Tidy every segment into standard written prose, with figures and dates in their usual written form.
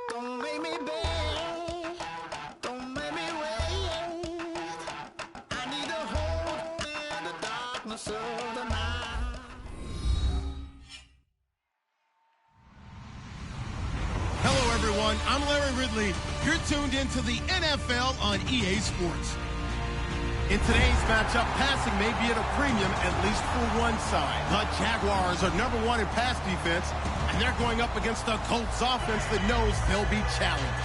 Don't make me beg, don't make me wait. I need to hold in the darkness of the night. Hello, everyone. I'm Larry Ridley. You're tuned into the NFL on EA Sports. In today's matchup, passing may be at a premium, at least for one side. The Jaguars are #1 in pass defense, and they're going up against the Colts offense that knows they'll be challenged.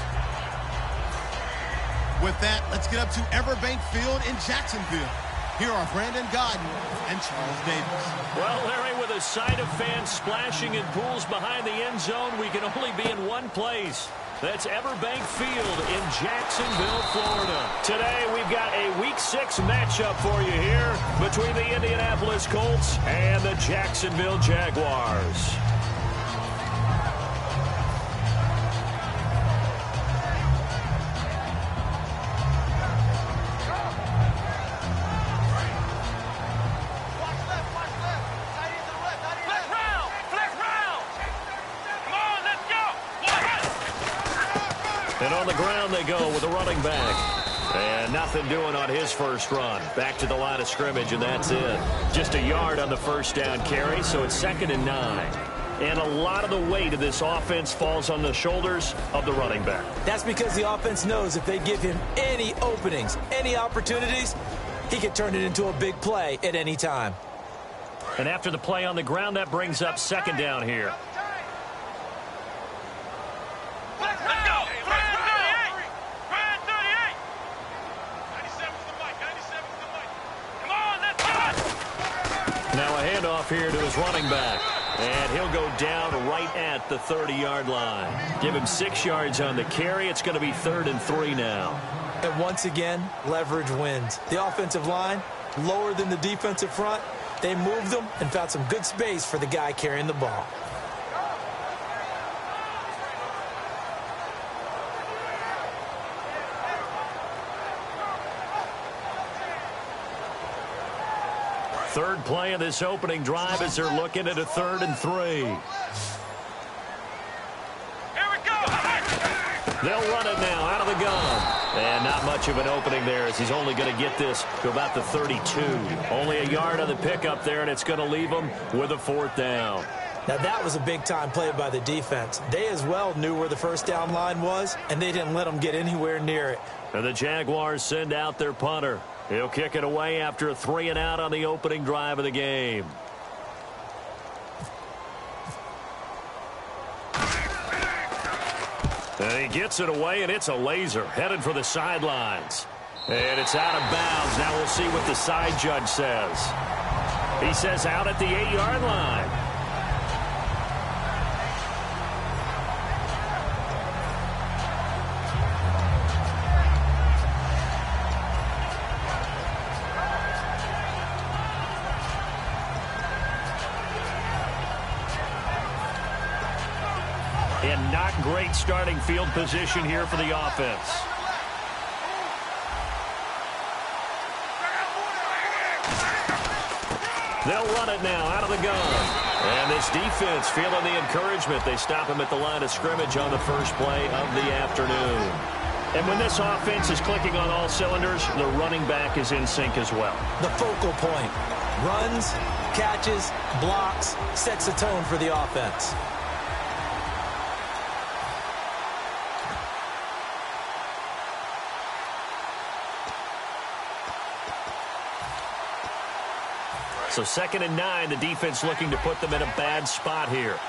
With that, let's get up to Everbank Field in Jacksonville. Here are Brandon Godden and Charles Davis. Well, Larry, with a sight of fans splashing in pools behind the end zone, we can only be in one place. That's Everbank Field in Jacksonville, Florida. Today, we've got a Week 6 matchup for you here between the Indianapolis Colts and the Jacksonville Jaguars. And on the ground they go with a running back. And nothing doing on his first run. Back to the line of scrimmage, and that's it. Just a yard on the first down carry, so it's 2nd and 9. And a lot of the weight of this offense falls on the shoulders of the running back. That's because the offense knows if they give him any openings, any opportunities, he can turn it into a big play at any time. And after the play on the ground, that brings up 2nd down here. Now a handoff here to his running back. And he'll go down right at the 30-yard line. Give him 6 yards on the carry. It's going to be 3rd and 3 now. And once again, leverage wins. The offensive line, lower than the defensive front. They moved them and found some good space for the guy carrying the ball. Third play of this opening drive as they're looking at a 3rd and 3. Here we go. They'll run it now out of the gun. And not much of an opening there as he's only going to get this to about the 32. Only a yard on the pickup there, and it's going to leave him with a 4th down. Now that was a big-time play by the defense. They as well knew where the first down line was, and they didn't let them get anywhere near it. And the Jaguars send out their punter. He'll kick it away after a 3-and-out on the opening drive of the game. And he gets it away, and it's a laser headed for the sidelines. And it's out of bounds. Now we'll see what the side judge says. He says out at the 8-yard line. And not great starting field position here for the offense. They'll run it now out of the gun. And this defense feeling the encouragement. They stop him at the line of scrimmage on the first play of the afternoon. And when this offense is clicking on all cylinders, the running back is in sync as well. The focal point. Runs, catches, blocks, sets the tone for the offense. So 2nd and 9, the defense looking to put them in a bad spot here.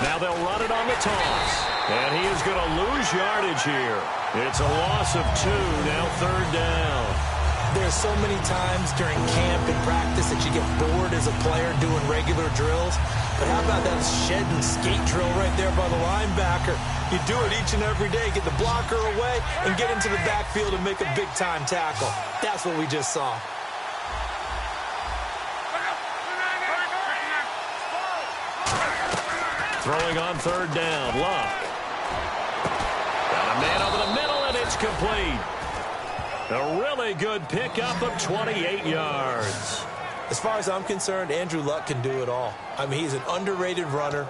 Now they'll run it on the toss. And he is going to lose yardage here. It's a loss of 2, now 3rd down. There's so many times during camp and practice that you get bored as a player doing regular drills. But how about that shed and skate drill right there by the linebacker? You do it each and every day, get the blocker away, and get into the backfield and make a big-time tackle. That's what we just saw. Throwing on 3rd down, Luck. Got a man over the middle, and it's complete. A really good pickup of 28 yards. As far as I'm concerned, Andrew Luck can do it all. I mean, he's an underrated runner,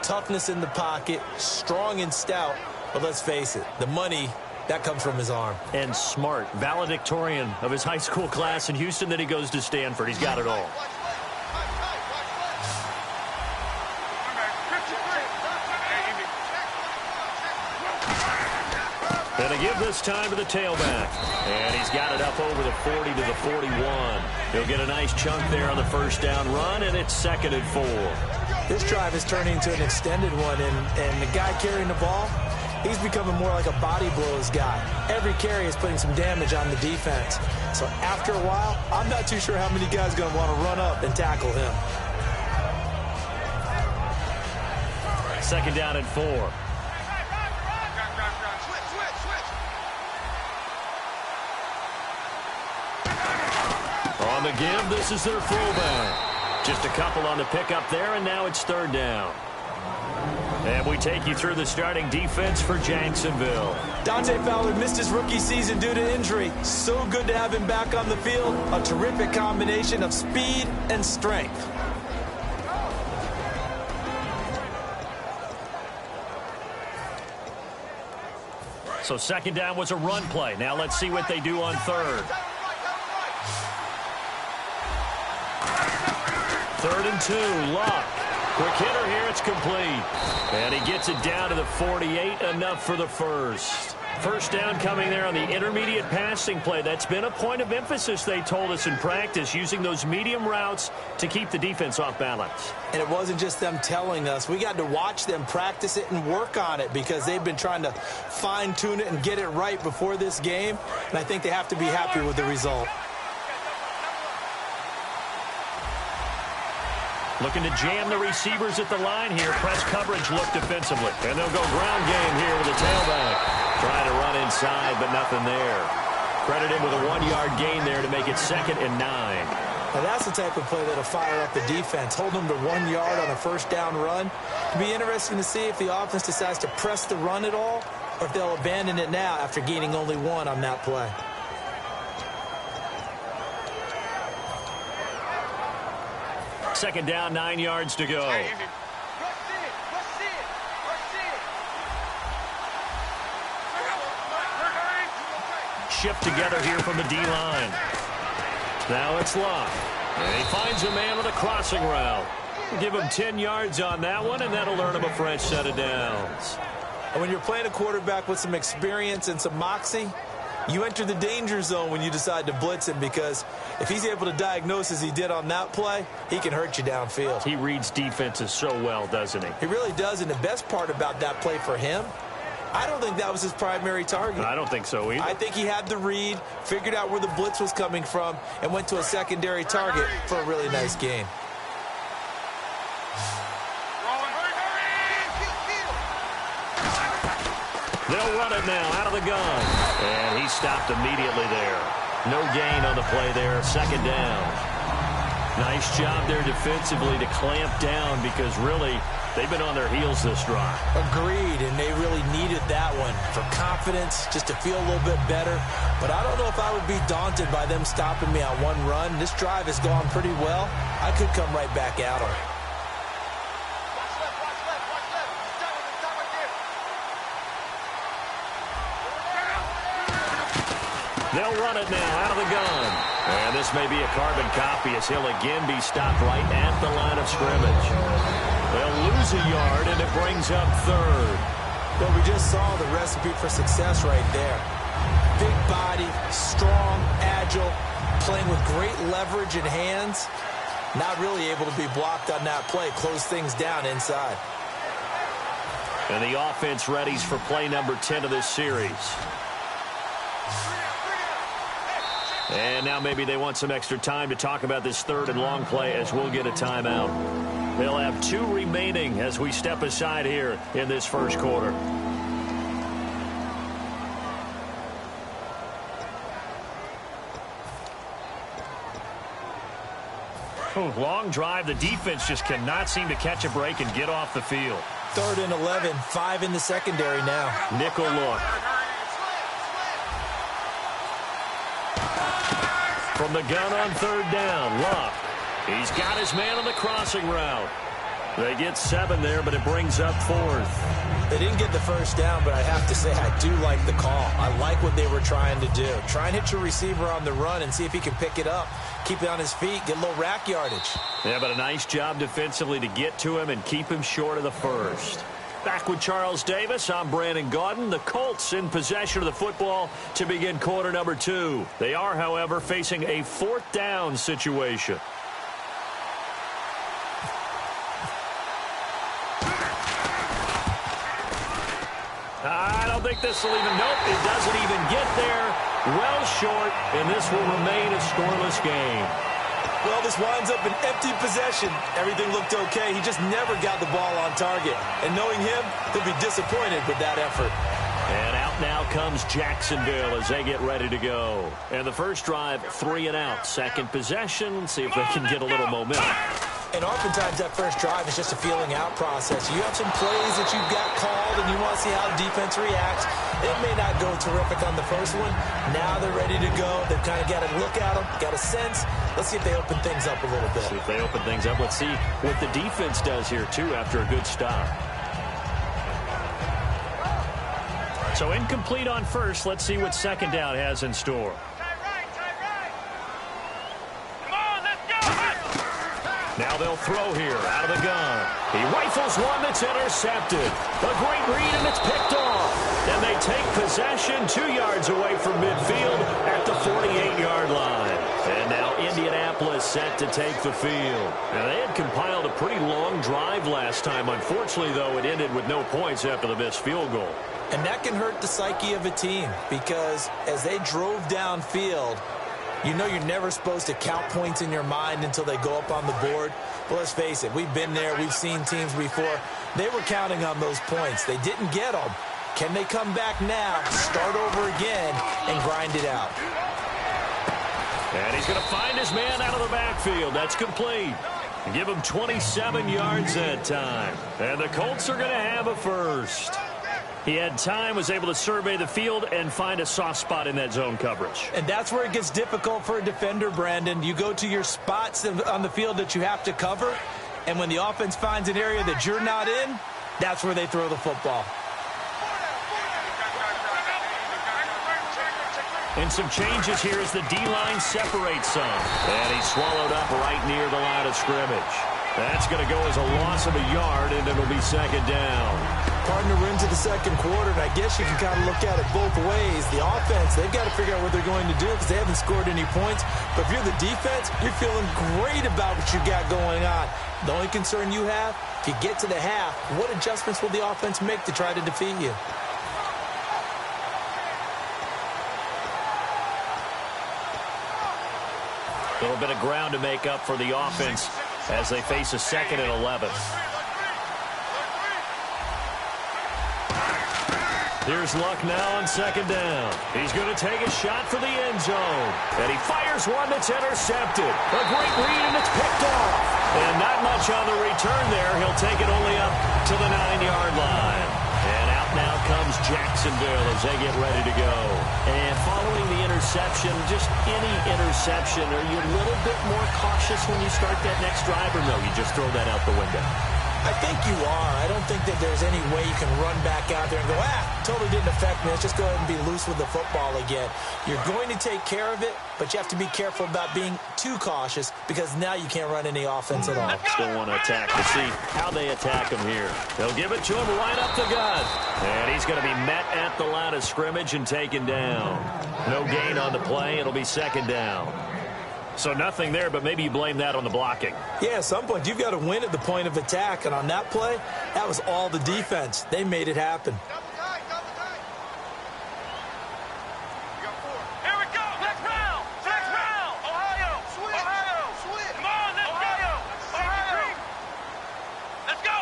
toughness in the pocket, strong and stout. But let's face it, the money, that comes from his arm. And smart, valedictorian of his high school class in Houston. Then he goes to Stanford. He's got it all. And to give this time to the tailback. And he's got it up over the 40 to the 41. He'll get a nice chunk there on the first down run, and it's 2nd and 4. This drive is turning into an extended one, and the guy carrying the ball, he's becoming more like a body blows guy. Every carry is putting some damage on the defense. So after a while, I'm not too sure how many guys are going to want to run up and tackle him. 2nd down and 4. On the give, this is their fullback. Just a couple on the pickup there, and now it's 3rd down. And we take you through the starting defense for Jacksonville. Dante Fowler missed his rookie season due to injury. So good to have him back on the field. A terrific combination of speed and strength. So 2nd down was a run play. Now let's see what they do on 3rd. 3rd and 2, Luck. Quick hitter here, it's complete. And he gets it down to the 48, enough for the first. First down coming there on the intermediate passing play. That's been a point of emphasis, they told us in practice, using those medium routes to keep the defense off balance. And it wasn't just them telling us. We got to watch them practice it and work on it because they've been trying to fine-tune it and get it right before this game. And I think they have to be happy with the result. Looking to jam the receivers at the line here. Press coverage look defensively. And they'll go ground game here with the tailback. Trying to run inside, but nothing there. Credit him with a 1-yard gain there to make it 2nd and 9. Now that's the type of play that'll fire up the defense. Hold them to 1 yard on a first down run. It'll be interesting to see if the offense decides to press the run at all or if they'll abandon it now after gaining only 1 on that play. Second down, 9 yards to go. Shift together here from the D-line. Now it's Luck. And he finds a man with a crossing route. Give him 10 yards on that one, and that'll earn him a fresh set of downs. And when you're playing a quarterback with some experience and some moxie, you enter the danger zone when you decide to blitz him because if he's able to diagnose as he did on that play, he can hurt you downfield. He reads defenses so well, doesn't he? He really does, and the best part about that play for him, I don't think that was his primary target. I don't think so either. I think he had the read, figured out where the blitz was coming from, and went to a secondary target for a really nice gain. They'll run it now out of the gun. And he stopped immediately there. No gain on the play there. 2nd down. Nice job there defensively to clamp down because really they've been on their heels this drive. Agreed, and they really needed that one for confidence, just to feel a little bit better. But I don't know if I would be daunted by them stopping me on one run. This drive has gone pretty well. I could come right back at them. They'll run it now out of the gun. And this may be a carbon copy as he'll again be stopped right at the line of scrimmage. They'll lose a yard, and it brings up 3rd. Well, we just saw the recipe for success right there. Big body, strong, agile, playing with great leverage and hands. Not really able to be blocked on that play. Close things down inside. And the offense readies for play number 10 of this series. And now maybe they want some extra time to talk about this 3rd and long play as we'll get a timeout. They'll have 2 remaining as we step aside here in this first quarter. Long drive. The defense just cannot seem to catch a break and get off the field. 3rd and 11, 5 in the secondary now. Nickel look. from the gun on third down. Luck. He's got his man on the crossing route. They get 7 there, but it brings up 4th. They didn't get the first down, but I have to say I do like the call. I like what they were trying to do. Try and hit your receiver on the run and see if he can pick it up. Keep it on his feet, get a little rack yardage. Yeah, but a nice job defensively to get to him and keep him short of the first. Back with Charles Davis, I'm Brandon Gaudin. The Colts in possession of the football to begin quarter number 2. They are, however, facing a 4th down situation. I don't think this will even, nope, it doesn't even get there. Well short, and this will remain a scoreless game. Well, this winds up an empty possession. Everything looked okay. He just never got the ball on target. And knowing him, he'll be disappointed with that effort. And out now comes Jacksonville as they get ready to go. And the first drive, 3 and out. Second possession, see if they can get a little momentum. And oftentimes that first drive is just a feeling out process. You have some plays that you've got called and you want to see how defense reacts. It may not go terrific on the first one. Now they're ready to go. They've kind of got to look at them, got a sense. Let's see if they open things up a little bit. See if they open things up. Let's see what the defense does here, too, after a good stop. So incomplete on first. Let's see what second down has in store. Now they'll throw here out of the gun. He rifles one that's intercepted. A great read, and it's picked off. And they take possession 2 yards away from midfield at the 48-yard line. And now Indianapolis set to take the field. Now they had compiled a pretty long drive last time. Unfortunately, though, it ended with no points after the missed field goal. And that can hurt the psyche of a team because as they drove downfield, you know you're never supposed to count points in your mind until they go up on the board. Well, let's face it, we've been there. We've seen teams before. They were counting on those points. They didn't get them. Can they come back now, start over again, and grind it out? And he's going to find his man out of the backfield. That's complete. Give him 27 yards that time. And the Colts are going to have a first. He had time, was able to survey the field and find a soft spot in that zone coverage. And that's where it gets difficult for a defender, Brandon. You go to your spots on the field that you have to cover, and when the offense finds an area that you're not in, that's where they throw the football. And some changes here as the D-line separates some. And he's swallowed up right near the line of scrimmage. That's going to go as a loss of a yard, and it'll be second down. Partner into the second quarter, and I guess you can kind of look at it both ways. The offense, they've got to figure out what they're going to do because they haven't scored any points. But if you're the defense, you're feeling great about what you got going on. The only concern you have, if you get to the half, what adjustments will the offense make to try to defeat you? A little bit of ground to make up for the offense as they face a 2nd and 11. Here's Luck now on second down. He's going to take a shot for the end zone. And he fires one that's intercepted. A great read, and it's picked off. And not much on the return there. He'll take it only up to the 9-yard line. And out now comes Jacksonville as they get ready to go. And following the interception, just any interception, are you a little bit more cautious when you start that next drive, or no, you just throw that out the window? I think you are. I don't think that there's any way you can run back out there and go, totally didn't affect me. Let's just go ahead and be loose with the football again. You're going to take care of it, but you have to be careful about being too cautious because now you can't run any offense at all. Still want to attack to see how they attack him here. They'll give it to him right up the gut. And he's going to be met at the line of scrimmage and taken down. No gain on the play. It'll be second down. So nothing there, but maybe you blame that on the blocking. Yeah, at some point, you've got to win at the point of attack. And on that play, that was all the defense. They made it happen. Here we go. Next round. Next round. Ohio. Ohio. Come on, let's go. Ohio. Let's go.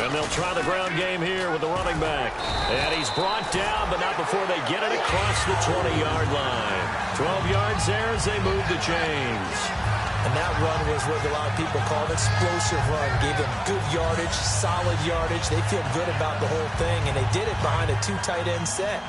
And they'll try the ground game here with the running back. And he's brought down, but not before they get it across the 20-yard line. 12 yards there as they move the chains. And that run was what a lot of people call an explosive run. Gave them good yardage, solid yardage. They feel good about the whole thing, and they did it behind a 2 tight end set.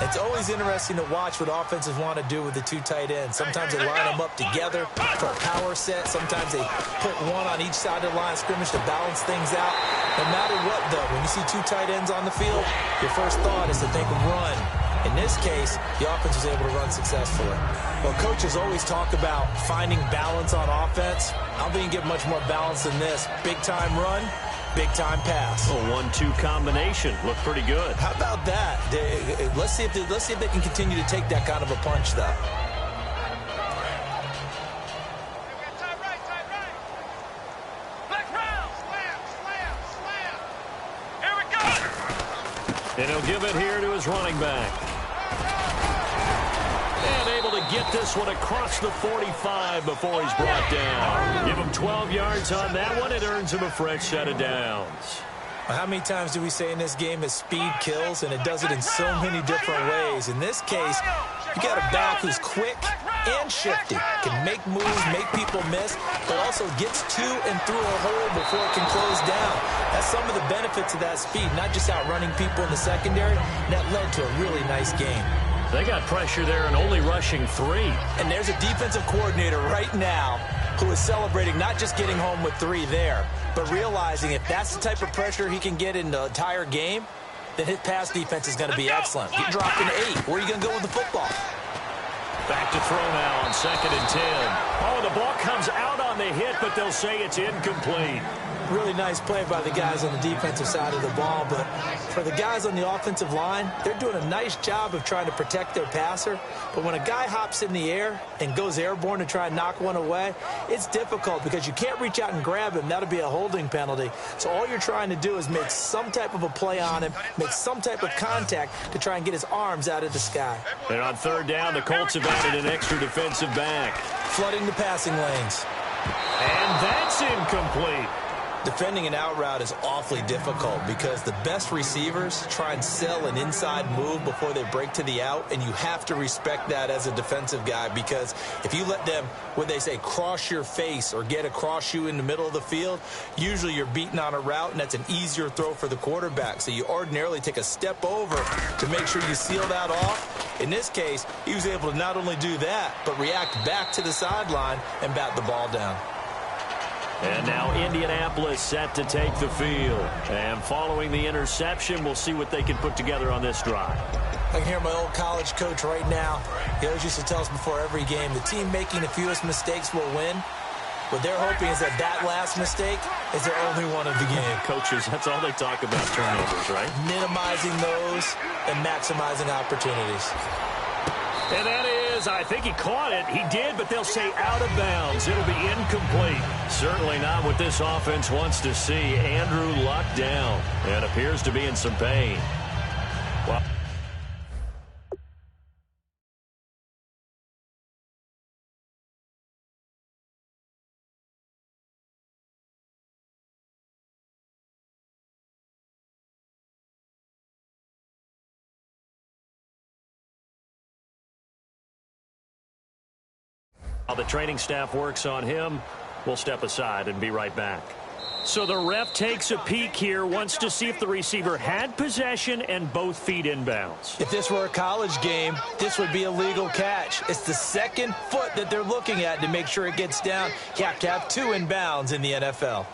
It's always interesting to watch what offenses want to do with the two tight ends. Sometimes they line them up together for a power set. Sometimes they put one on each side of the line of scrimmage to balance things out. No matter what, though, when you see two tight ends on the field, your first thought is to think run. In this case, the offense was able to run successfully. Well, coaches always talk about finding balance on offense. I don't think you get much more balance than this. Big-time run, big-time pass. A 1-2 combination. Looked pretty good. How about that? Let's see if they can continue to take that kind of a punch, though. And he'll give it here to his running back. And able to get this one across the 45 before he's brought down. Give him 12 yards on that one. It earns him a fresh set of downs. How many times do we say in this game that speed kills, and it does it in so many different ways? In this case, you got a back who's quick and shifty, can make moves, make people miss, but also gets to and through a hole before it can close down. That's some of the benefits of that speed, not just outrunning people in the secondary. That led to a really nice game. They got pressure there and only rushing 3. And there's a defensive coordinator right now who is celebrating not just getting home with 3 there, but realizing if that's the type of pressure he can get in the entire game, then his pass defense is going to be excellent. Get dropped into 8. Where are you going to go with the football? Back to throw now on 2nd and 10. Oh, the ball comes out on the hit, but they'll say it's incomplete. Really nice play by the guys on the defensive side of the ball, but for the guys on the offensive line, they're doing a nice job of trying to protect their passer. But when a guy hops in the air and goes airborne to try and knock one away, it's difficult because you can't reach out and grab him. That'll be a holding penalty. So all you're trying to do is make some type of a play on him, make some type of contact to try and get his arms out of the sky. And on 3rd down, the Colts have added an extra defensive back. Flooding the passing lanes. And that's incomplete. Defending an out route is awfully difficult because the best receivers try and sell an inside move before they break to the out, and you have to respect that as a defensive guy because if you let them, what they say, cross your face or get across you in the middle of the field, usually you're beaten on a route, and that's an easier throw for the quarterback. So you ordinarily take a step over to make sure you seal that off. In this case, he was able to not only do that, but react back to the sideline and bat the ball down. And now Indianapolis set to take the field. And following the interception, we'll see what they can put together on this drive. I can hear my old college coach right now. He always used to tell us before every game, the team making the fewest mistakes will win. What they're hoping is that last mistake is their only one of the game. Coaches, that's all they talk about, turnovers, right? Minimizing those and maximizing opportunities. And that is, I think he caught it. He did, but they'll say out of bounds. It'll be incomplete. Certainly not what this offense wants to see. Andrew Luck down and appears to be in some pain. Well, while the training staff works on him, we'll step aside and be right back. So the ref takes a peek here, wants to see if the receiver had possession and both feet inbounds. If this were a college game, this would be a legal catch. It's the second foot that they're looking at to make sure it gets down. You have to have 2 inbounds in the NFL.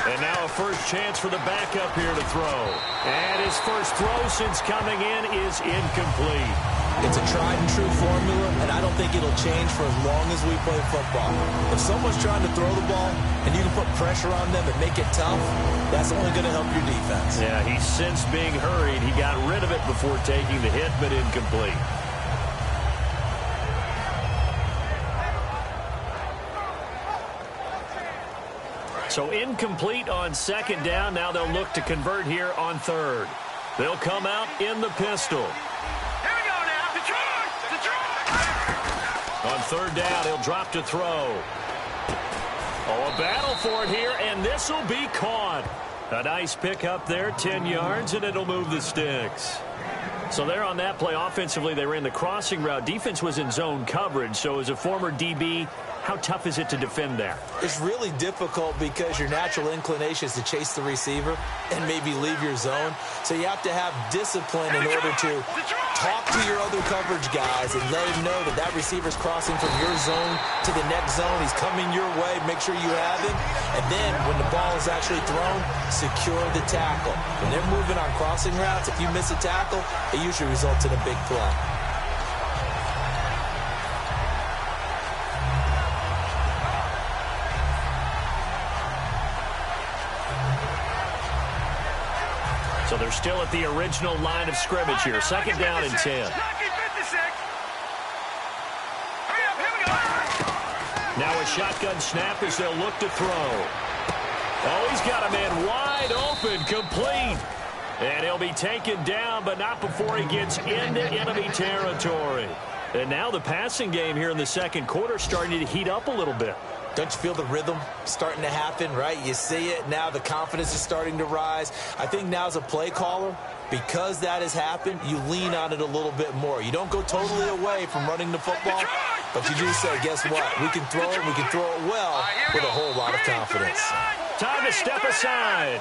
And now a first chance for the backup here to throw. And his first throw since coming in is incomplete. It's a tried and true formula, and I don't think it'll change for as long as we play football. If someone's trying to throw the ball and you can put pressure on them and make it tough, that's only going to help your defense. Yeah, he's since being hurried. He got rid of it before taking the hit, but incomplete. So incomplete on 2nd down. Now they'll look to convert here on 3rd. They'll come out in the pistol. Here we go now. Detroit! On 3rd down, he'll drop to throw. Oh, a battle for it here, and this will be caught. A nice pickup there, 10 yards, and it'll move the sticks. So there on that play, offensively, they ran the crossing route. Defense was in zone coverage. So as a former DB, how tough is it to defend that? It's really difficult because your natural inclination is to chase the receiver and maybe leave your zone. So you have to have discipline in order to talk to your other coverage guys and let him know that that receiver's crossing from your zone to the next zone. He's coming your way. Make sure you have him. And then when the ball is actually thrown, secure the tackle. When they're moving on crossing routes, if you miss a tackle, it usually results in a big play. So they're still at the original line of scrimmage here. Second down and 10. Now a shotgun snap as they'll look to throw. Oh, he's got a man wide open, complete. And he'll be taken down, but not before he gets into enemy territory. And now the passing game here in the second quarter starting to heat up a little bit. Don't you feel the rhythm starting to happen, right? You see it. Now the confidence is starting to rise. I think now as a play caller, because that has happened, you lean on it a little bit more. You don't go totally away from running the football, but you do say, guess what? We can throw it. We can throw it well with a whole lot of confidence. Time to step aside.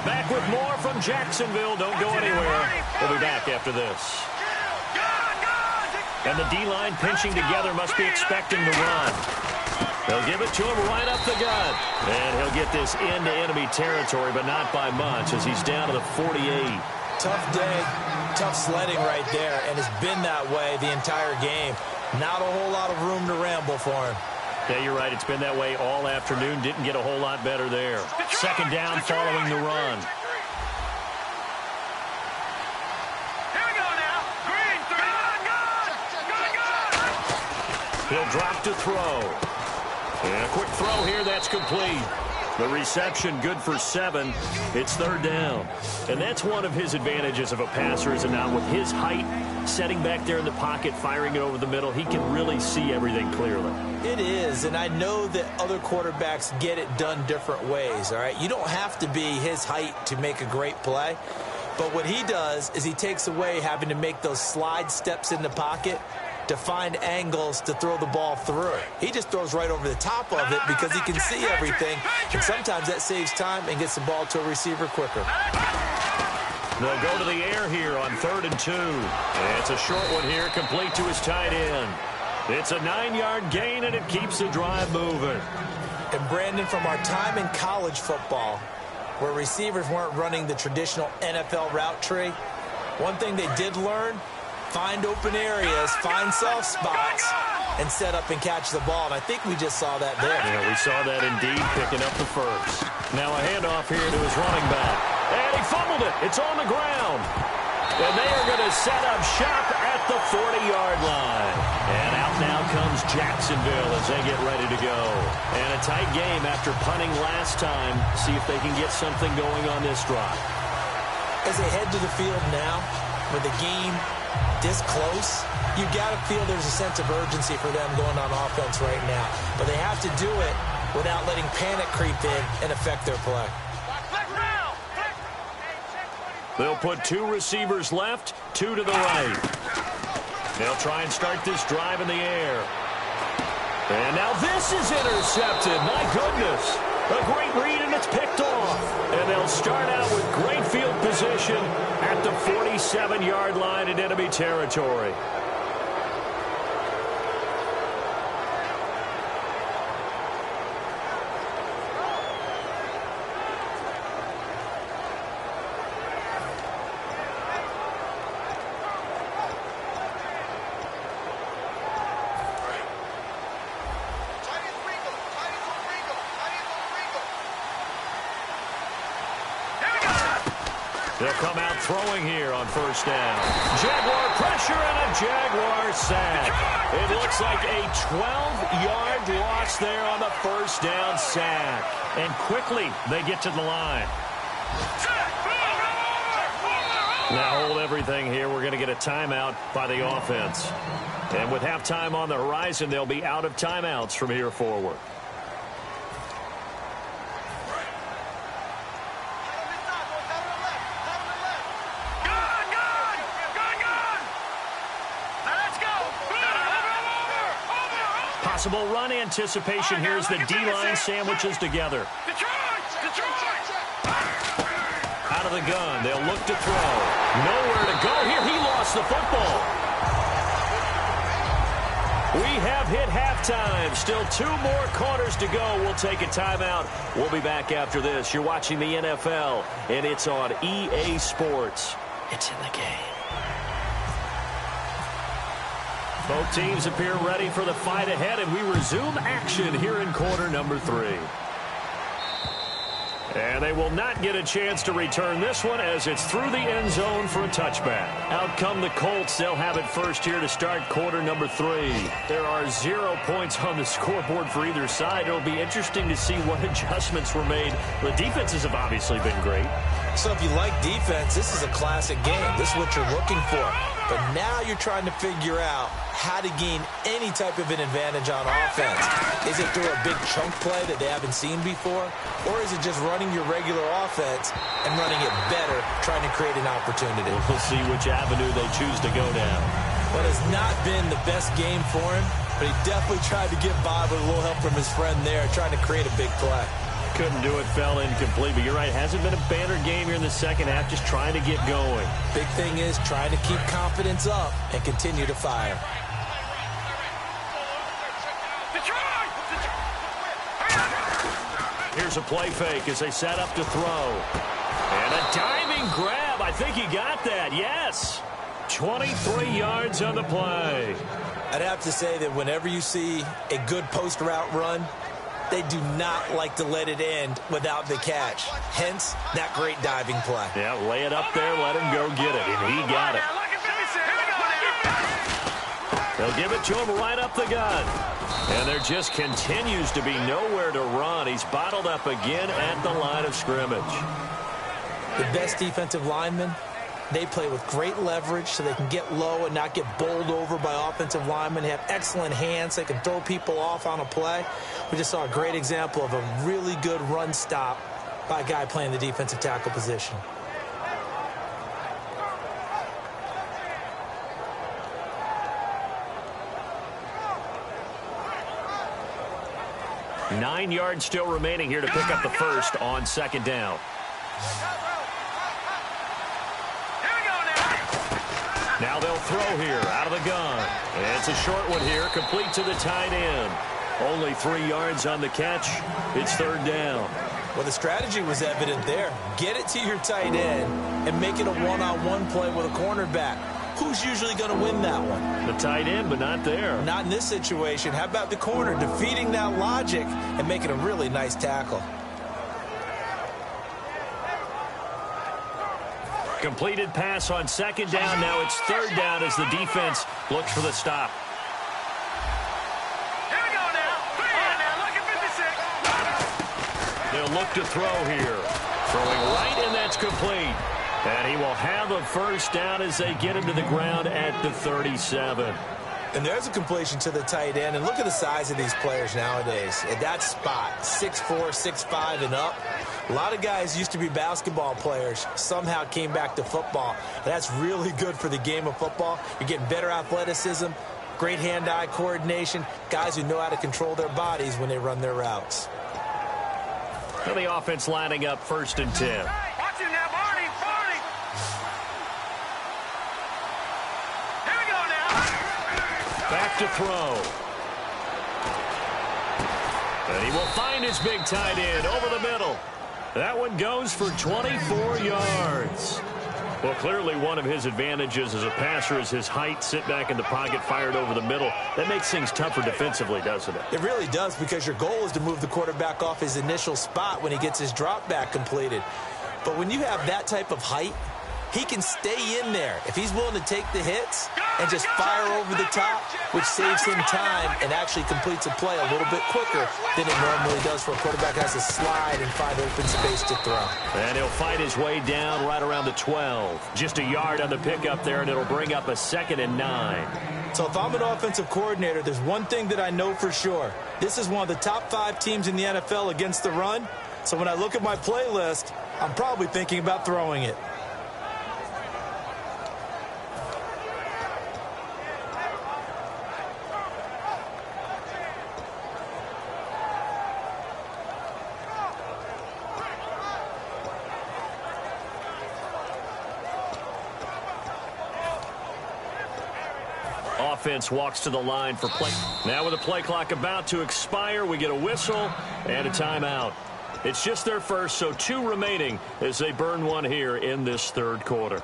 Back with more from Jacksonville. Don't go anywhere. We'll be back after this. And the D-line pinching together must be expecting the run. They'll give it to him right up the gut. And he'll get this into enemy territory, but not by much as he's down to the 48. Tough day, tough sledding right there, and it's been that way the entire game. Not a whole lot of room to ramble for him. Yeah, you're right. It's been that way all afternoon. Didn't get a whole lot better there. Second down following the run. He'll drop to throw. And a quick throw here, that's complete. The reception good for 7. It's third down. And that's one of his advantages of a passer, is it not? With his height, setting back there in the pocket, firing it over the middle, he can really see everything clearly. It is, and I know that other quarterbacks get it done different ways, all right? You don't have to be his height to make a great play. But what he does is he takes away having to make those slide steps in the pocket to find angles to throw the ball through. He just throws right over the top of it because he can see everything, and sometimes that saves time and gets the ball to a receiver quicker. They'll go to the air here on 3rd and 2. And it's a short one here, complete to his tight end. It's a 9-yard gain, and it keeps the drive moving. And Brandon, from our time in college football, where receivers weren't running the traditional NFL route tree, one thing they did learn: find open areas, find soft spots, and set up and catch the ball. And I think we just saw that there. Yeah, we saw that indeed, picking up the first. Now a handoff here to his running back. And he fumbled it. It's on the ground. And they are going to set up shop at the 40-yard line. And out now comes Jacksonville as they get ready to go. And a tight game after punting last time. See if they can get something going on this drive. As they head to the field now, with the game this close, you got to feel there's a sense of urgency for them going on offense right now. But they have to do it without letting panic creep in and affect their play. They'll put 2 receivers left, 2 to the right. They'll try and start this drive in the air. And now this is intercepted. My goodness. A great read, and it's picked off. And they'll start out with great field position at the 47-yard line in enemy territory. They'll come out throwing here on first down. Jaguar pressure and a Jaguar sack. It looks like a 12-yard loss there on the first down sack. And quickly they get to the line. Now hold everything here. We're going to get a timeout by the offense. And with halftime on the horizon, they'll be out of timeouts from here forward. Possible run anticipation here as the D-line sandwiches together. Out of the gun, they'll look to throw. Nowhere to go here. He lost the football. We have hit halftime. Still 2 more quarters to go. We'll take a timeout. We'll be back after this. You're watching the NFL, and it's on EA Sports. It's in the game. Both teams appear ready for the fight ahead, and we resume action here in quarter number 3. And they will not get a chance to return this one as it's through the end zone for a touchback. Out come the Colts. They'll have it first here to start quarter number 3. There are 0 points on the scoreboard for either side. It'll be interesting to see what adjustments were made. The defenses have obviously been great. So if you like defense, this is a classic game. This is what you're looking for. But now you're trying to figure out how to gain any type of an advantage on offense. Is it through a big chunk play that they haven't seen before? Or is it just running your regular offense and running it better, trying to create an opportunity? We'll see which avenue they choose to go down. Well, it has not been the best game for him, but he definitely tried to get by with a little help from his friend there, trying to create a big play. Couldn't do it, fell incomplete. But you're right, hasn't been a banner game here in the second half, just trying to get going. Big thing is trying to keep confidence up and continue to fire. Here's a play fake as they set up to throw. And a diving grab. I think he got that, yes. 23 yards on the play. I'd have to say that whenever you see a good post route run, they do not like to let it end without the catch. Hence, that great diving play. Yeah, lay it up there, let him go get it, and he got it. They'll give it to him right up the gun. And there just continues to be nowhere to run. He's bottled up again at the line of scrimmage. The best defensive linemen, they play with great leverage so they can get low and not get bowled over by offensive linemen. They have excellent hands. They can throw people off on a play. We just saw a great example of a really good run stop by a guy playing the defensive tackle position. Nine yards still remaining here to pick up the first on second down. Now they'll throw here out of the gun. It's a short one here, complete to the tight end. Only 3 yards on the catch. It's third down. Well, the strategy was evident there. Get it to your tight end and make it a one-on-one play with a cornerback. Who's usually going to win that one? The tight end, but not there. Not in this situation. How about the corner defeating that logic and making a really nice tackle? Completed pass on second down. Now it's third down as the defense looks for the stop. Here we go now. Look at 56. They'll look to throw here. Throwing right, and that's complete. And he will have a first down as they get him to the ground at the 37. And there's a completion to the tight end. And look at the size of these players nowadays. At that spot, 6'4", 6'5", and up. A lot of guys used to be basketball players, somehow came back to football. And that's really good for the game of football. You're getting better athleticism, great hand-eye coordination, guys who know how to control their bodies when they run their routes. And the offense lining up first and 10. Watch him now, Barney. Here we go now. Back to throw. And he will find his big tight end over the middle. That one goes for 24 yards. Well, clearly one of his advantages as a passer is his height. Sit back in the pocket, fired over the middle. That makes things tougher defensively, doesn't it? It really does, because your goal is to move the quarterback off his initial spot when he gets his drop back completed. But when you have that type of height, he can stay in there if he's willing to take the hits and just fire over the top, which saves him time and actually completes a play a little bit quicker than it normally does, where a quarterback has to slide and find open space to throw. And he'll fight his way down right around the 12. Just a yard on the pickup there, and it'll bring up a 2nd and 9. So if I'm an offensive coordinator, there's one thing that I know for sure. This is one of the top 5 teams in the NFL against the run. So when I look at my playlist, I'm probably thinking about throwing it. offense walks to the line for play. Now with the play clock about to expire, we get a whistle and a timeout. It's just their first, so 2 remaining as they burn one here in this third quarter.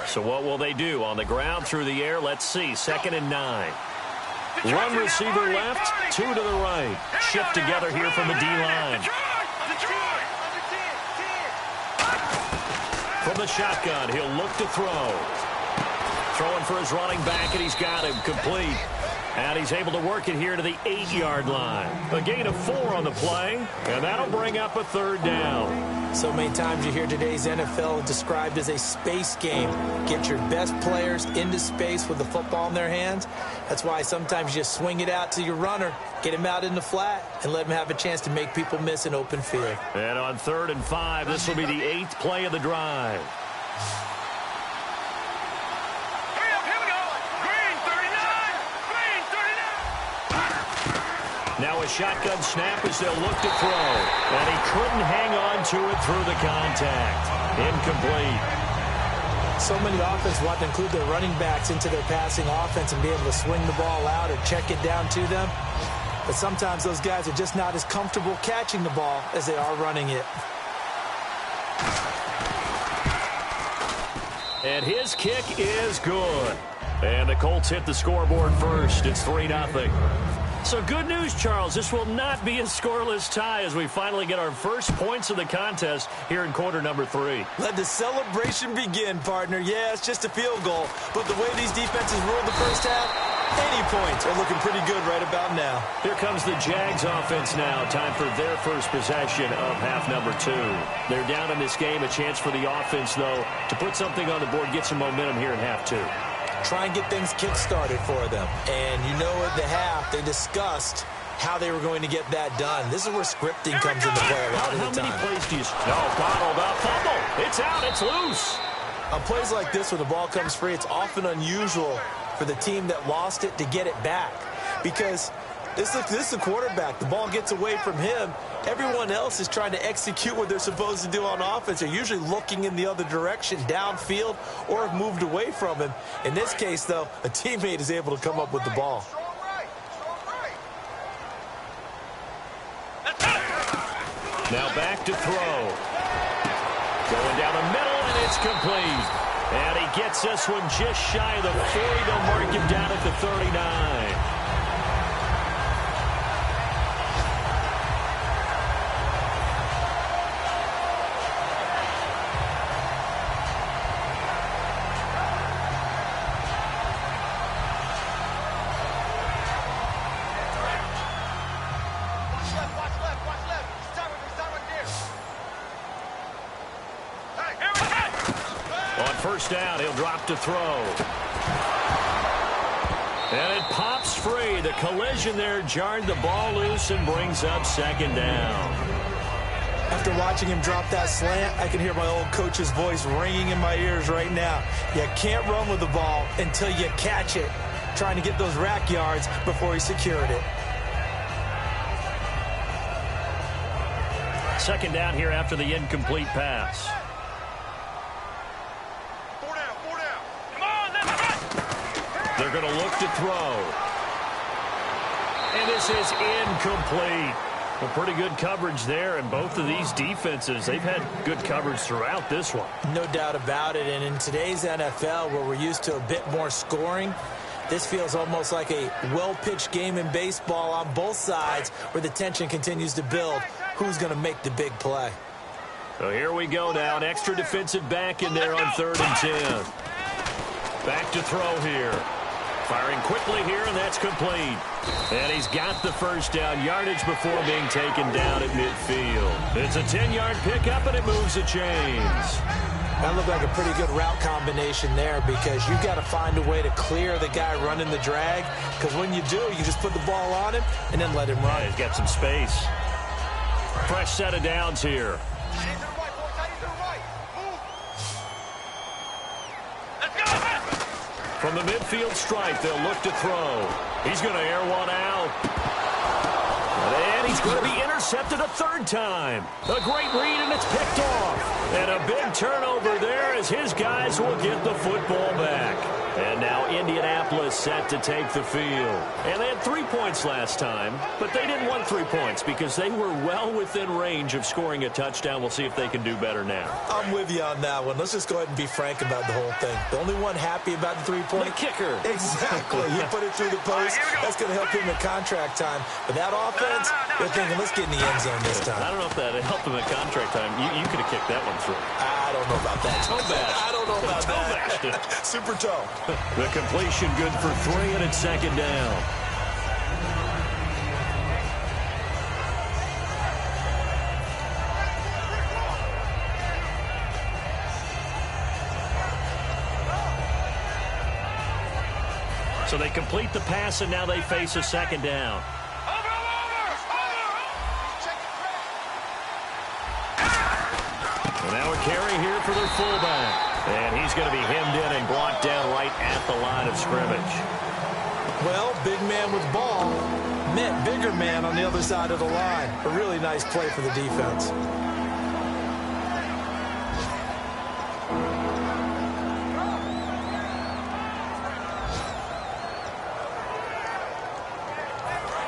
So what will they do? On the ground, through the air, let's see. 2nd and 9. One receiver left, 2 to the right. Shift together here from the D-line. From the shotgun, he'll look to throw. Throwing for his running back, and he's got him complete. And he's able to work it here to the 8-yard line. A gain of 4 on the play, and that'll bring up a 3rd down. So many times you hear today's NFL described as a space game. Get your best players into space with the football in their hands. That's why sometimes you just swing it out to your runner, get him out in the flat, and let him have a chance to make people miss an open field. And on 3rd and 5, this will be the 8th play of the drive. Now a shotgun snap as they'll look to throw. And he couldn't hang on to it through the contact. Incomplete. So many offenses want to include their running backs into their passing offense and be able to swing the ball out or check it down to them. But sometimes those guys are just not as comfortable catching the ball as they are running it. And his kick is good. And the Colts hit the scoreboard first. It's 3-0. So good news, Charles. This will not be a scoreless tie as we finally get our first points of the contest here in quarter number 3. Let the celebration begin, partner. Yeah, it's just a field goal. But the way these defenses ruled the first half, any points are looking pretty good right about now. Here comes the Jags offense now. Time for their first possession of half number 2. They're down in this game. A chance for the offense, though, to put something on the board, get some momentum here in half 2. Try and get things kick-started for them. And you know at the half, they discussed how they were going to get that done. This is where scripting comes into play a lot of the time. How many plays do you... Oh, bottled up. Fumble. It's out. It's loose. On plays like this where the ball comes free, it's often unusual for the team that lost it to get it back. Because this is the quarterback. The ball gets away from him. Everyone else is trying to execute what they're supposed to do on offense. They're usually looking in the other direction, downfield, or have moved away from him. In this case, though, a teammate is able to come up with the ball. Now back to throw. Going down the middle, and it's complete. And he gets this one just shy of the 40. They'll mark him down at the 39. Down, he'll drop to throw. And it pops free. The collision there jarred the ball loose and brings up 2nd down. After watching him drop that slant, I can hear my old coach's voice ringing in my ears right now. You can't run with the ball until you catch it. Trying to get those rack yards before he secured it. 2nd down here after the incomplete pass. They're going to look to throw. And this is incomplete. Well, pretty good coverage there, and both of these defenses, they've had good coverage throughout this one. No doubt about it, and in today's NFL, where we're used to a bit more scoring, this feels almost like a well-pitched game in baseball on both sides where the tension continues to build. Who's going to make the big play? So here we go now, an extra defensive back in there on 3rd and 10. Back to throw here. Firing quickly here, and that's complete. And he's got the first down, yardage before being taken down at midfield. It's a 10-yard pickup, and it moves the chains. That looked like a pretty good route combination there because you've got to find a way to clear the guy running the drag, because when you do, you just put the ball on him and then let him run. Yeah, he's got some space. Fresh set of downs here. From the midfield stripe, they'll look to throw. He's going to air one out. And he's going to be intercepted a third time. A great read, and it's picked off. And a big turnover there as his guys will get the football back. And now Indianapolis set to take the field. And they had 3 points last time, but they didn't want 3 points because they were well within range of scoring a touchdown. We'll see if they can do better now. I'm with you on that one. Let's just go ahead and be frank about the whole thing. The only one happy about the 3-point. The kicker. Exactly. He put it through the post. That's going to help him in contract time. But that offense, they're thinking, let's get in the end zone this time. I don't know if that helped him in contract time. You could have kicked that one through. I don't know about that. Toe bash. I don't know about that. Super toe. The completion good for 3, and it's second down. So they complete the pass, and now they face a second down. And now a carry here for their fullback. And he's going to be hemmed in and brought down right at the line of scrimmage. Well, big man with ball met bigger man on the other side of the line. A really nice play for the defense.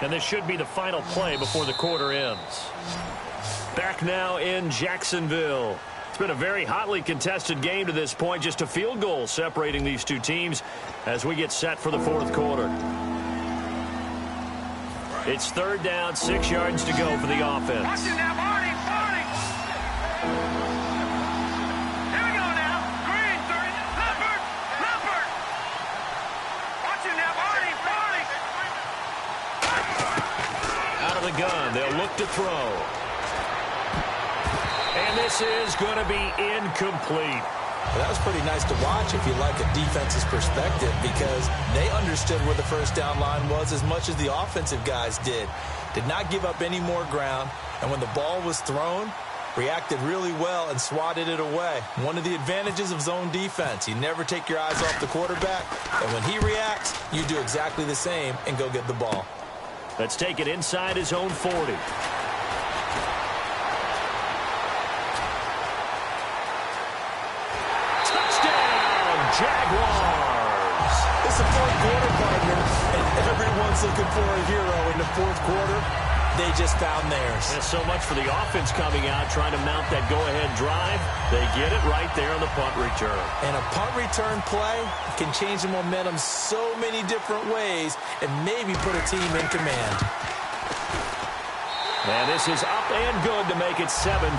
And this should be the final play before the quarter ends. Back now in Jacksonville. It's been a very hotly contested game to this point. Just a field goal separating these two teams as we get set for the fourth quarter. It's third down, 6 yards to go for the offense. Watch it now, Barney. Here we go now. Green, 30. Leopard. Watch it now, Barney. Out of the gun, they'll look to throw. And this is going to be incomplete. Well, that was pretty nice to watch if you like a defense's perspective because they understood where the first down line was as much as the offensive guys did. Did not give up any more ground, and when the ball was thrown, reacted really well and swatted it away. One of the advantages of zone defense, you never take your eyes off the quarterback, and when he reacts, you do exactly the same and go get the ball. Let's take it inside his own 40. Jaguars. It's a fourth quarter, partner, and everyone's looking for a hero in the fourth quarter. They just found theirs. There's so much for the offense coming out, trying to mount that go-ahead drive. They get it right there on the punt return. And a punt return play can change the momentum so many different ways and maybe put a team in command. And this is up and good to make it 7-3.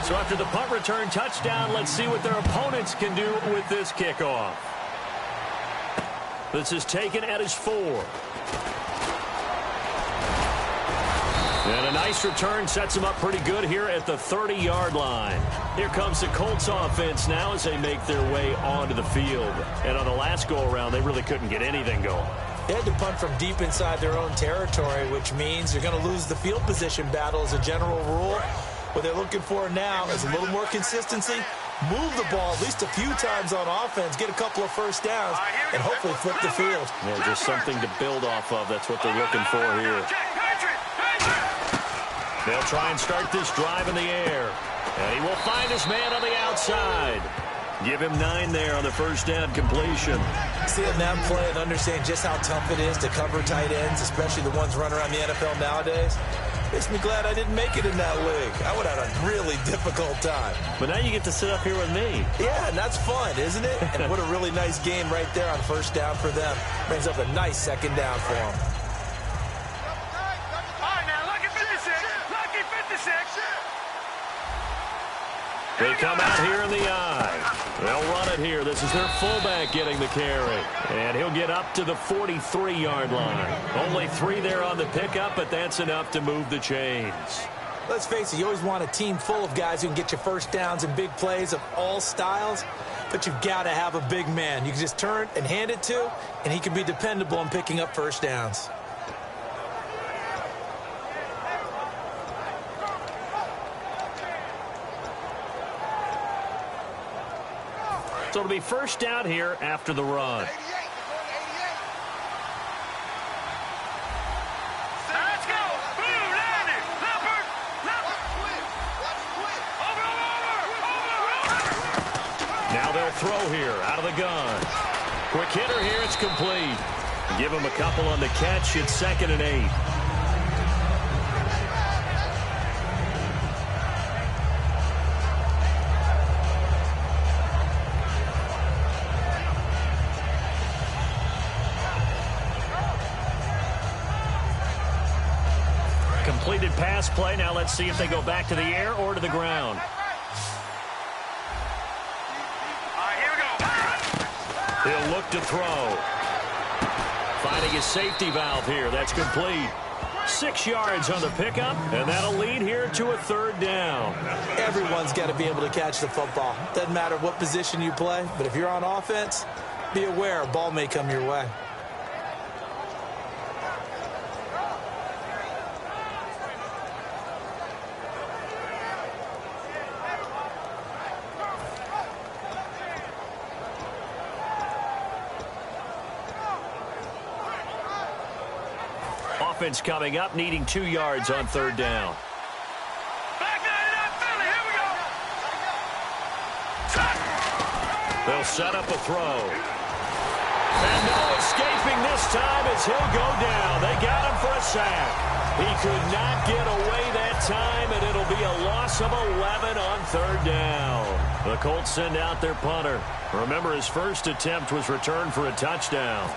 So after the punt return touchdown, let's see what their opponents can do with this kickoff. This is taken at his 4. And a nice return sets them up pretty good here at the 30-yard line. Here comes the Colts offense now as they make their way onto the field. And on the last go-around, they really couldn't get anything going. They had to punt from deep inside their own territory, which means they're going to lose the field position battle as a general rule. What they're looking for now is a little more consistency, move the ball at least a few times on offense, get a couple of first downs, and hopefully flip the field. Yeah, just something to build off of. That's what they're looking for here. They'll try and start this drive in the air. And he will find his man on the outside. Give him 9 there on the first down completion. Seeing them play and understand just how tough it is to cover tight ends, especially the ones running around the NFL nowadays, makes me glad I didn't make it in that league. I would have had a really difficult time. But now you get to sit up here with me. Yeah, and that's fun, isn't it? And what a really nice game right there on first down for them. Brings up a nice second down for them. All right, now, lucky 56. Lucky 56. They come out here in the eye. They'll run it here. This is their fullback getting the carry. And he'll get up to the 43-yard line. Only 3 there on the pickup, but that's enough to move the chains. Let's face it, you always want a team full of guys who can get you first downs and big plays of all styles, but you've got to have a big man you can just turn and hand it to, and he can be dependable in picking up first downs. So it'll be first down here after the run. Let's go. Boom, landed. Leopard. Over. Now they'll throw here out of the gun. Quick hitter here. It's complete. Give him a couple on the catch. It's 2nd and 8. Completed pass play. Now let's see if they go back to the air or to the ground. All right, here we go. He'll look to throw. Finding his safety valve here. That's complete. 6 yards on the pickup, and that'll lead here to a 3rd down. Everyone's got to be able to catch the football. Doesn't matter what position you play, but if you're on offense, be aware a ball may come your way. Offense coming up, needing 2 yards on 3rd down. Back 99 Philly. Here we go. They'll set up a throw. And no escaping this time as he'll go down. They got him for a sack. He could not get away that time, and it'll be a loss of 11 on 3rd down. The Colts send out their punter. Remember, his first attempt was returned for a touchdown.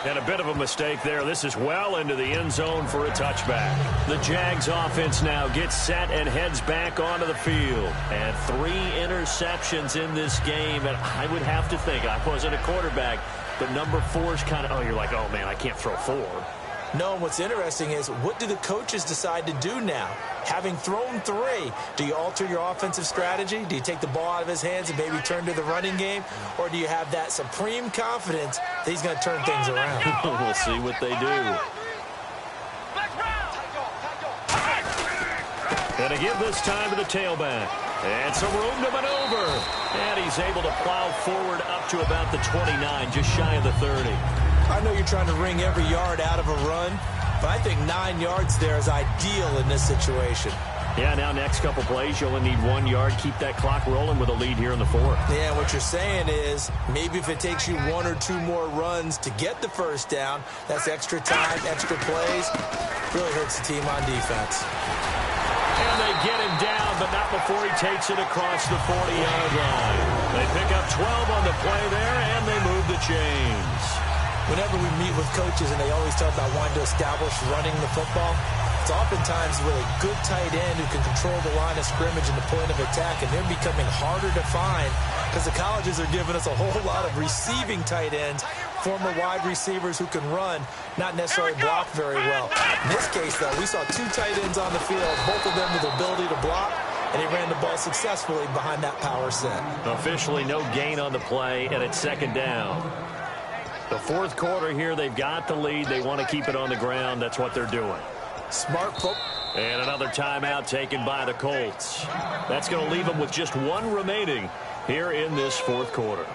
And a bit of a mistake there. This is well into the end zone for a touchback. The Jags offense now gets set and heads back onto the field. And 3 interceptions in this game. And I would have to think, I wasn't a quarterback, but number 4 is kind of, oh, you're like, oh, man, I can't throw 4. No, and what's interesting is, what do the coaches decide to do now? Having thrown 3, do you alter your offensive strategy? Do you take the ball out of his hands and maybe turn to the running game? Or do you have that supreme confidence that he's going to turn things around? We'll see what they do. And to give this time to the tailback. And some room to maneuver. And he's able to plow forward up to about the 29, just shy of the 30. I know you're trying to wring every yard out of a run, but I think 9 yards there is ideal in this situation. Yeah, now next couple plays, you only need 1 yard. Keep that clock rolling with a lead here in the 4th. Yeah, what you're saying is maybe if it takes you 1 or 2 more runs to get the first down, that's extra time, extra plays. Really hurts the team on defense. And they get him down, but not before he takes it across the 40-yard line. They pick up 12 on the play there, and they move the chains. Whenever we meet with coaches and they always talk about wanting to establish running the football, it's oftentimes with a good tight end who can control the line of scrimmage and the point of attack, and they're becoming harder to find because the colleges are giving us a whole lot of receiving tight ends, former wide receivers who can run, not necessarily block very well. In this case, though, we saw 2 tight ends on the field, both of them with the ability to block, and he ran the ball successfully behind that power set. Officially no gain on the play, and it's 2nd down. The 4th quarter here, they've got the lead. They want to keep it on the ground. That's what they're doing. Smart foot. And another timeout taken by the Colts. That's going to leave them with just 1 remaining here in this 4th quarter.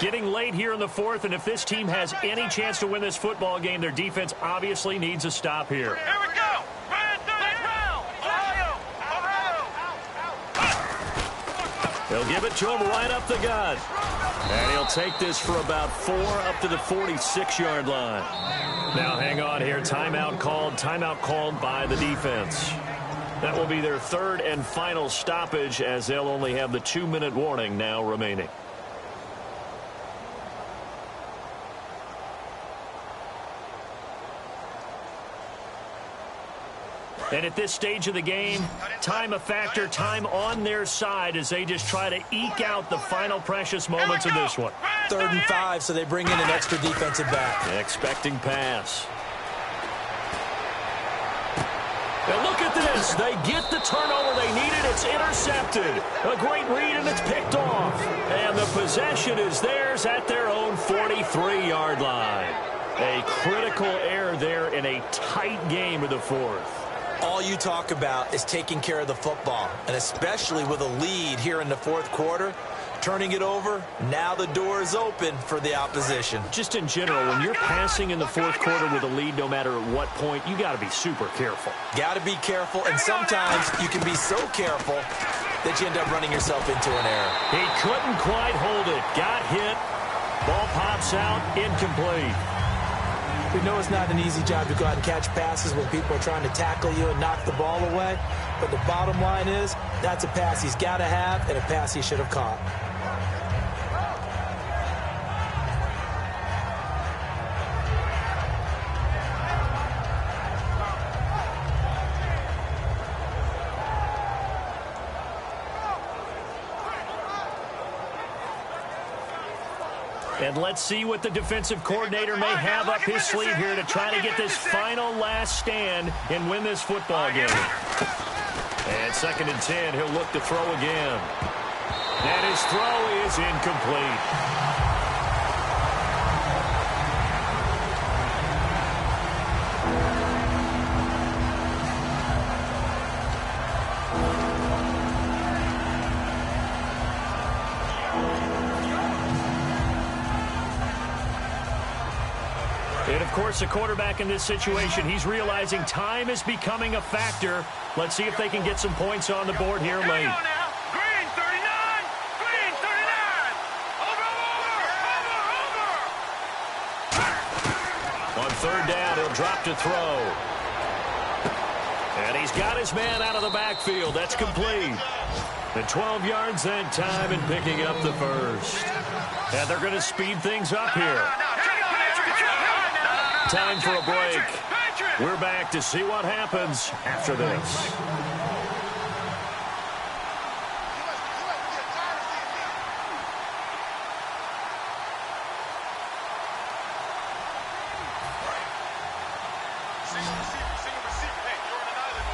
Getting late here in the 4th, and if this team has any chance to win this football game, their defense obviously needs a stop here. Here we go. They'll give it to him right up the gut. And he'll take this for about 4 up to the 46-yard line. Now hang on here. Timeout called by the defense. That will be their 3rd and final stoppage as they'll only have the 2-minute warning now remaining. And at this stage of the game, time a factor, time on their side as they just try to eke out the final precious moments of this one. 3rd and 5, so they bring in an extra defensive back. Expecting pass. And look at this. They get the turnover they needed. It's intercepted. A great read, and it's picked off. And the possession is theirs at their own own 43-yard line. A critical error there in a tight game of the fourth. All you talk about is taking care of the football, and especially with a lead here in the fourth quarter. Turning it over, now the door is open for the opposition. Just in general, when you're passing in the fourth quarter with a lead, no matter at what point, you got to be super careful. Got to be careful, and sometimes you can be so careful that you end up running yourself into an error. He couldn't quite hold it. Got hit. Ball pops out, incomplete. We know it's not an easy job to go out and catch passes when people are trying to tackle you and knock the ball away. But the bottom line is, that's a pass he's got to have and a pass he should have caught. And let's see what the defensive coordinator may have up his sleeve here to try to get this final last stand and win this football game. And 2nd and 10, he'll look to throw again. And his throw is incomplete. And, of course, the quarterback in this situation, he's realizing time is becoming a factor. Let's see if they can get some points on the board here late. Green 39! Green 39! Over! On 3rd down, he'll drop to throw. And he's got his man out of the backfield. That's complete. And 12 yards that time and picking up the first. And they're going to speed things up here. Time for a break. We're back to see what happens after this.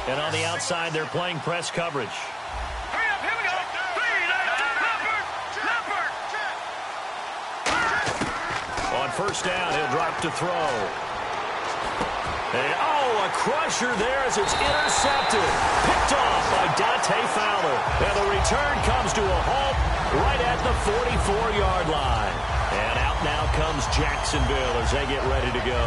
And on the outside, they're playing press coverage. Hurry up, here we go. Leopard! On 1st down, he'll drop to throw. And, a crusher there as it's intercepted. Picked off by Dante Fowler. And the return comes to a halt right at the 44-yard line. And out now comes Jacksonville as they get ready to go.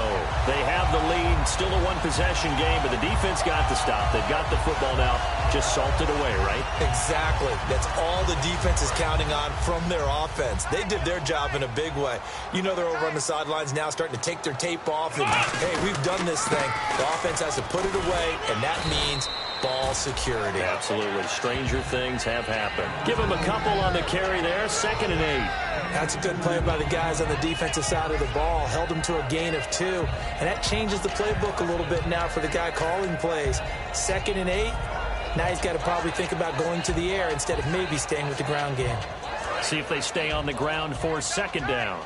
They have the lead, still a one-possession game, but the defense got the stop. They've got the football now just salted away, right? Exactly. That's all the defense is counting on from their offense. They did their job in a big way. You know they're over on the sidelines now starting to take their tape off and, hey, we've done this thing. The offense has to put it away, and that means ball security. Absolutely. Stranger things have happened. Give him a couple on the carry there. 2nd and 8. That's a good play by the guys on the defensive side of the ball. Held them to a gain of 2. And that changes the playbook a little bit now for the guy calling plays. 2nd and 8. Now he's got to probably think about going to the air instead of maybe staying with the ground game. See if they stay on the ground for 2nd down.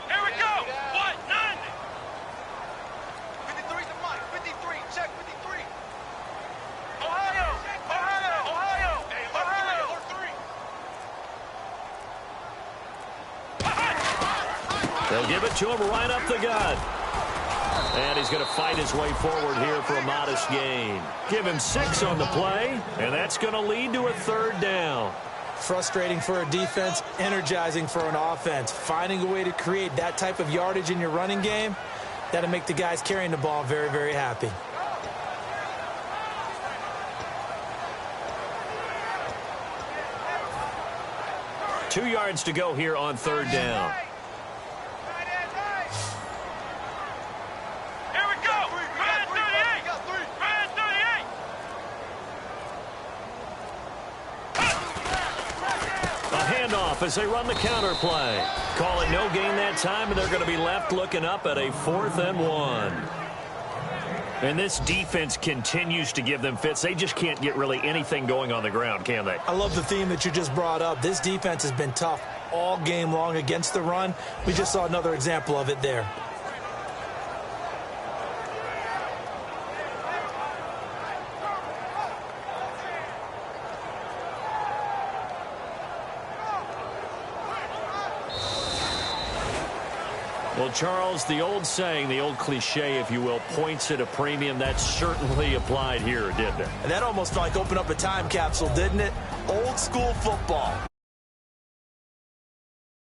Here we go! What? None! 53's the mic. 53. Check 53. Ohio! Ohio! Ohio! Ohio! 3. They'll give it to him right up the gut. And he's going to fight his way forward here for a modest gain. Give him 6 on the play, and that's going to lead to a 3rd down. Frustrating for a defense, energizing for an offense. Finding a way to create that type of yardage in your running game, that'll make the guys carrying the ball very, very happy. Two yards to go here on 3rd down. As they run the counter play. Call it no gain that time, and they're going to be left looking up at a 4th and 1. And this defense continues to give them fits. They just can't get really anything going on the ground, can they? I love the theme that you just brought up. This defense has been tough all game long against the run. We just saw another example of it there. Well, Charles, the old saying, the old cliche, if you will, points at a premium, that certainly applied here, didn't it? And that almost like opened up a time capsule, didn't it? Old school football.